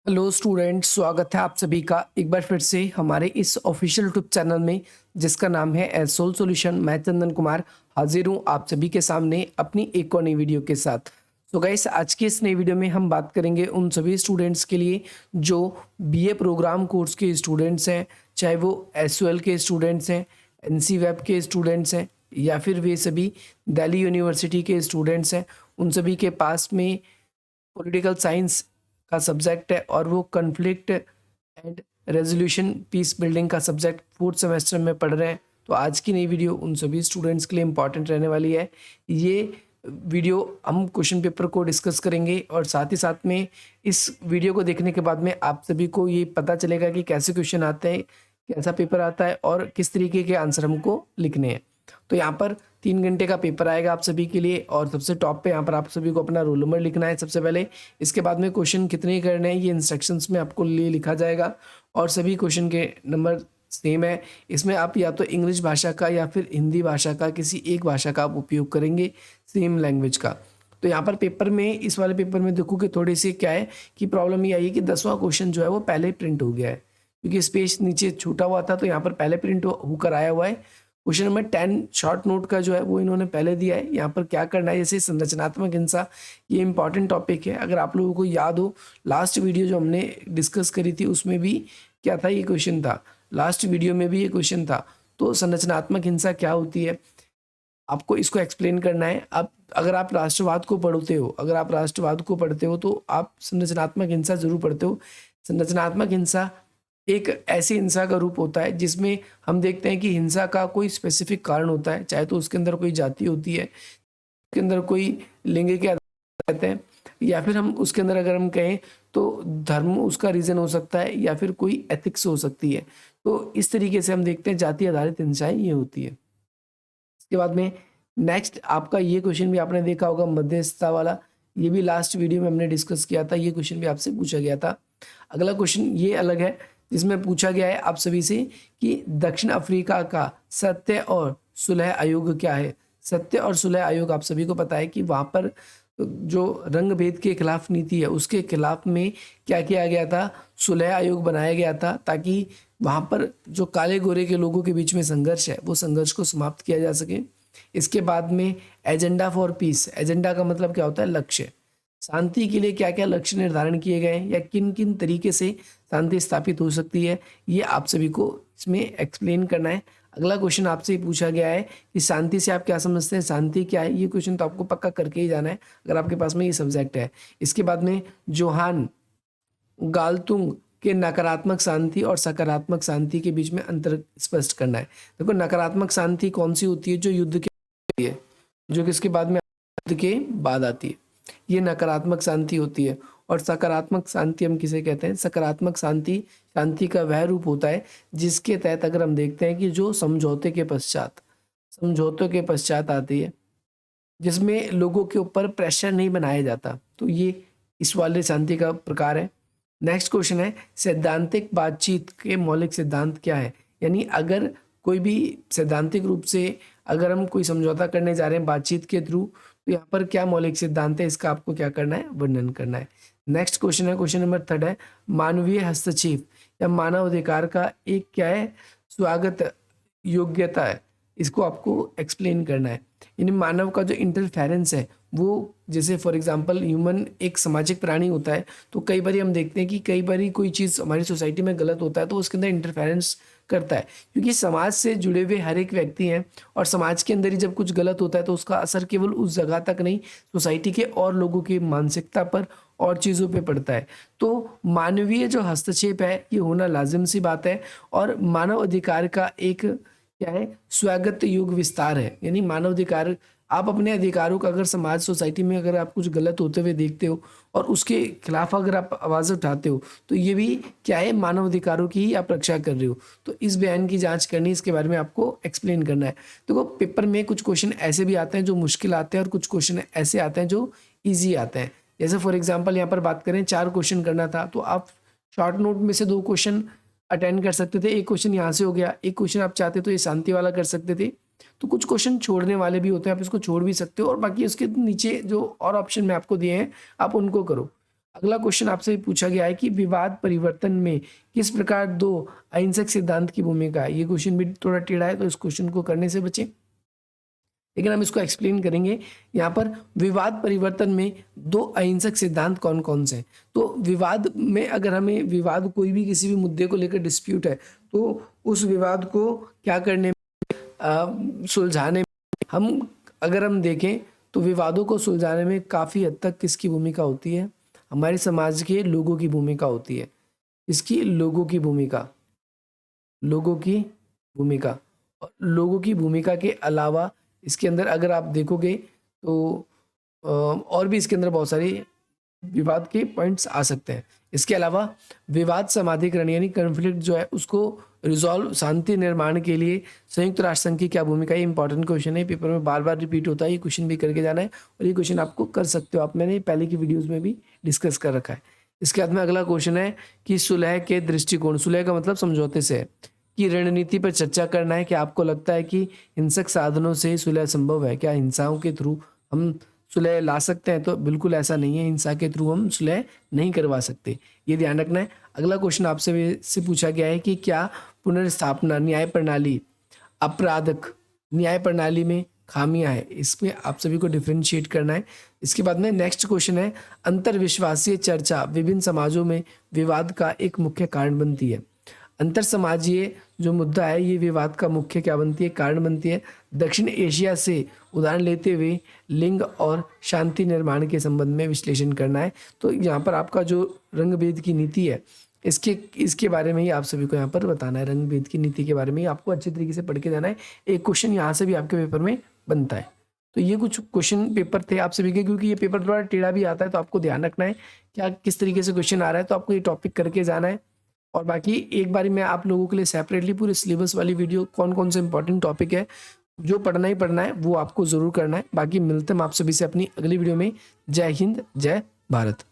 Hello students, स्वागत है आप सभी का एक बार फिर से हमारे इस ऑफिशियल यूट्यूब चैनल में जिसका नाम है एसोल सॉल्यूशन। मैं चंदन कुमार हाजिर हूँ आप सभी के सामने अपनी एक और नई वीडियो के साथ। तो गाइस, आज की इस नई वीडियो में हम बात करेंगे उन सभी स्टूडेंट्स के लिए जो बीए प्रोग्राम कोर्स के स्टूडेंट्स हैं, चाहे वो एसओएल के स्टूडेंट्स हैं, एनसी वेब के स्टूडेंट्स हैं, या फिर वे सभी दिल्ली यूनिवर्सिटी के स्टूडेंट्स हैं। उन सभी के पास में पॉलिटिकल साइंस का सब्जेक्ट है और वो conflict and resolution peace building का सब्जेक्ट फोर्थ सेमेस्टर में पढ़ रहे हैं। तो आज की नई वीडियो उन सभी स्टूडेंट्स के लिए इम्पॉर्टेंट रहने वाली है। ये वीडियो हम क्वेश्चन पेपर को डिस्कस करेंगे और साथ ही साथ में इस वीडियो को देखने के बाद में आप सभी को ये पता चलेगा कि कैसे क्वेश्चन आते हैं, कैसा पेपर आता है और किस तरीके के आंसर हमको लिखने हैं। तो यहाँ पर 3 घंटे का पेपर आएगा आप सभी के लिए और सबसे टॉप पे यहाँ पर आप सभी को अपना रोल नंबर लिखना है सबसे पहले। इसके बाद में क्वेश्चन कितने करने हैं ये इंस्ट्रक्शंस में आपको लिए लिखा जाएगा और सभी क्वेश्चन के नंबर सेम है। इसमें आप या तो इंग्लिश भाषा का या फिर हिंदी भाषा का किसी एक भाषा का आप उपयोग करेंगे, सेम लैंग्वेज का। तो यहाँ पर पेपर में, इस वाले पेपर में देखो कि थोड़ी सी क्या है कि प्रॉब्लम ये आई है कि 10वां क्वेश्चन जो है वो पहले ही प्रिंट हो गया है, क्योंकि स्पेस नीचे छूटा हुआ था तो यहाँ पर पहले प्रिंट होकर आया हुआ है। क्वेश्चन नंबर 10 शॉर्ट नोट का जो है वो इन्होंने पहले दिया है। यहाँ पर क्या करना है, जैसे संरचनात्मक हिंसा, ये इंपॉर्टेंट टॉपिक है। अगर आप लोगों को याद हो, लास्ट वीडियो जो हमने डिस्कस करी थी उसमें भी क्या था, ये क्वेश्चन था। लास्ट वीडियो में भी ये क्वेश्चन था। तो संरचनात्मक हिंसा क्या होती है आपको इसको एक्सप्लेन करना है। आप अगर आप राष्ट्रवाद को पढ़ते हो, अगर आप राष्ट्रवाद को पढ़ते हो तो आप संरचनात्मक हिंसा जरूर पढ़ते हो। संरचनात्मक हिंसा एक ऐसी हिंसा का रूप होता है जिसमें हम देखते हैं कि हिंसा का कोई स्पेसिफिक कारण होता है, चाहे तो उसके अंदर कोई जाति होती है, उसके अंदर कोई लिंग के आधार रहते हैं, या फिर हम उसके अंदर अगर हम कहें तो धर्म उसका रीजन हो सकता है, या फिर कोई एथिक्स हो सकती है। तो इस तरीके से हम देखते हैं जाति आधारित हिंसाएं ये होती है। इसके बाद में नेक्स्ट आपका ये क्वेश्चन भी आपने देखा होगा, मध्यस्थता वाला। ये भी लास्ट वीडियो में हमने डिस्कस किया था, ये क्वेश्चन भी आपसे पूछा गया था। अगला क्वेश्चन ये अलग है जिसमें पूछा गया है आप सभी से कि दक्षिण अफ्रीका का सत्य और सुलह आयोग क्या है। सत्य और सुलह आयोग आप सभी को पता है कि वहाँ पर जो रंग भेद के खिलाफ नीति है उसके खिलाफ में क्या किया गया था, सुलह आयोग बनाया गया था, ताकि वहाँ पर जो काले गोरे के लोगों के बीच में संघर्ष है वो संघर्ष को समाप्त किया जा सके। इसके बाद में एजेंडा फॉर पीस, एजेंडा का मतलब क्या होता है, लक्ष्य। शांति के लिए क्या क्या लक्ष्य निर्धारण किए गए हैं या किन किन तरीके से शांति स्थापित हो सकती है, ये आप सभी को इसमें एक्सप्लेन करना है। अगला क्वेश्चन आपसे पूछा गया है कि शांति से आप क्या समझते हैं, शांति क्या है। ये क्वेश्चन तो आपको पक्का करके ही जाना है अगर आपके पास में ये सब्जेक्ट है। इसके बाद में जोहान गाल्तुंग के नकारात्मक शांति और सकारात्मक शांति के बीच में अंतर स्पष्ट करना है। देखो, नकारात्मक शांति कौन सी होती है, जो युद्ध के होती है, जो किसके बाद में, युद्ध के बाद आती है, ये नकारात्मक शांति होती है। और सकारात्मक शांति हम किसे कहते हैं, सकारात्मक शांति शांति का वह रूप होता है जिसके तहत अगर हम देखते हैं कि जो समझौते के पश्चात आती है, जिसमें लोगों के ऊपर प्रेशर नहीं बनाया जाता, तो ये इस वाले शांति का प्रकार है। नेक्स्ट क्वेश्चन है, सैद्धांतिक बातचीत के मौलिक सिद्धांत क्या है। यानी अगर कोई भी सैद्धांतिक रूप से अगर हम कोई समझौता करने जा रहे हैं बातचीत के थ्रू, तो यहाँ पर क्या मौलिक सिद्धांत है, इसका आपको क्या करना है, वर्णन करना है। नेक्स्ट क्वेश्चन है, क्वेश्चन नंबर 3 है, मानवीय हस्तक्षेप या मानव अधिकार का एक क्या है, स्वागत योग्यता है। इसको आपको एक्सप्लेन करना है। यानी मानव का जो इंटरफेरेंस है वो, जैसे फॉर एग्जांपल ह्यूमन एक सामाजिक प्राणी होता है, तो कई बार हम देखते हैं कि कई बार कोई चीज़ हमारी सोसाइटी में गलत होता है तो उसके अंदर इंटरफेरेंस करता है, क्योंकि समाज से जुड़े हुए हर एक व्यक्ति हैं और समाज के अंदर ही जब कुछ गलत होता है तो उसका असर केवल उस जगह तक नहीं, सोसाइटी के और लोगों की मानसिकता पर और चीज़ों पे पड़ता है। तो मानवीय जो हस्तक्षेप है ये होना लाजिम सी बात है। और मानव अधिकार का एक क्या है, स्वागत योग्य विस्तार है। यानी मानव अधिकार, आप अपने अधिकारों का अगर समाज सोसाइटी में अगर आप कुछ गलत होते हुए देखते हो और उसके खिलाफ अगर आप आवाज़ उठाते हो, तो ये भी क्या है, मानव अधिकारों की ही आप रक्षा कर रहे हो। तो इस बयान की जांच करनी, इसके बारे में आपको एक्सप्लेन करना है। देखो, पेपर में कुछ क्वेश्चन ऐसे भी आते हैं जो मुश्किल आते हैं और कुछ क्वेश्चन ऐसे आते हैं जो ईजी आते हैं। जैसे फॉर एग्जाम्पल यहाँ पर बात करें, 4 क्वेश्चन करना था तो आप शॉर्ट नोट में से 2 क्वेश्चन अटेंड कर सकते थे। एक क्वेश्चन यहाँ से हो गया, एक क्वेश्चन आप चाहते तो ये शांति वाला कर सकते थे। तो कुछ क्वेश्चन छोड़ने वाले भी होते हैं, आप इसको छोड़ भी सकते हो और बाकी उसके नीचे जो और ऑप्शन मैं आपको दिए हैं आप उनको करो। अगला क्वेश्चन आपसे पूछा गया है कि विवाद परिवर्तन में किस प्रकार दो अहिंसक सिद्धांत की भूमिका है। ये क्वेश्चन भी थोड़ा टेढ़ा है, तो इस क्वेश्चन को करने से बचें, लेकिन हम इसको एक्सप्लेन करेंगे। यहाँ पर विवाद परिवर्तन में दो अहिंसक सिद्धांत कौन कौन से हैं। तो विवाद में अगर हमें विवाद कोई भी किसी भी मुद्दे को लेकर डिस्प्यूट है, तो उस विवाद को क्या करने में, सुलझाने में, अगर हम देखें तो विवादों को सुलझाने में काफ़ी हद तक किसकी भूमिका होती है, हमारे समाज के लोगों की भूमिका होती है। इसकी लोगों की भूमिका और लोगों की भूमिका के अलावा इसके अंदर अगर आप देखोगे तो और भी इसके अंदर बहुत सारे विवाद के पॉइंट्स आ सकते हैं। इसके अलावा विवाद समाधिकरण यानी कन्फ्लिक्ट जो है उसको रिजॉल्व, शांति निर्माण के लिए संयुक्त राष्ट्र संघ की क्या भूमिका है। इंपॉर्टेंट क्वेश्चन है, पेपर में बार बार रिपीट होता है, ये क्वेश्चन भी करके जाना है और ये क्वेश्चन आपको कर सकते हो आप, मैंने पहले की वीडियोज़ में भी डिस्कस कर रखा है। इसके बाद में अगला क्वेश्चन है कि सुलह के दृष्टिकोण, सुलह का मतलब समझौते से है, कि रणनीति पर चर्चा करना है कि आपको लगता है कि हिंसक साधनों से सुलह संभव है, क्या हिंसाओं के थ्रू हम सुलह ला सकते हैं। तो बिल्कुल ऐसा नहीं है, हिंसा के थ्रू हम सुलह नहीं करवा सकते, ये ध्यान रखना है। अगला क्वेश्चन आपसे से पूछा गया है कि क्या पुनर्स्थापना न्याय प्रणाली अपराधक न्याय प्रणाली में खामियां है, इसमें आप सभी को डिफ्रेंशिएट करना है। इसके बाद में नेक्स्ट क्वेश्चन है, अंतर्विश्वासीय चर्चा विभिन्न समाजों में विवाद का एक मुख्य कारण बनती है। अंतर समाजीय जो मुद्दा है ये विवाद का मुख्य क्या बनती है, कारण बनती है। दक्षिण एशिया से उदाहरण लेते हुए लिंग और शांति निर्माण के संबंध में विश्लेषण करना है। तो यहाँ पर आपका जो रंग भेद की नीति है इसके बारे में ही आप सभी को यहाँ पर बताना है। रंग भेद की नीति के बारे में ही आपको अच्छे तरीके से पढ़ के जाना है। एक क्वेश्चन यहाँ से भी आपके पेपर में बनता है। तो ये कुछ क्वेश्चन पेपर थे आप सभी के, क्योंकि ये पेपर थोड़ा टेढ़ा भी आता है, तो आपको ध्यान रखना है क्या किस तरीके से क्वेश्चन आ रहा है, तो आपको ये टॉपिक करके जाना है। और बाकी एक बारी मैं आप लोगों के लिए सेपरेटली पूरे सिलेबस वाली वीडियो कौन कौन से इंपॉर्टेंट टॉपिक है जो पढ़ना ही पढ़ना है वो आपको ज़रूर करना है। बाकी मिलते हैं आप सभी से अपनी अगली वीडियो में। जय हिंद, जय भारत।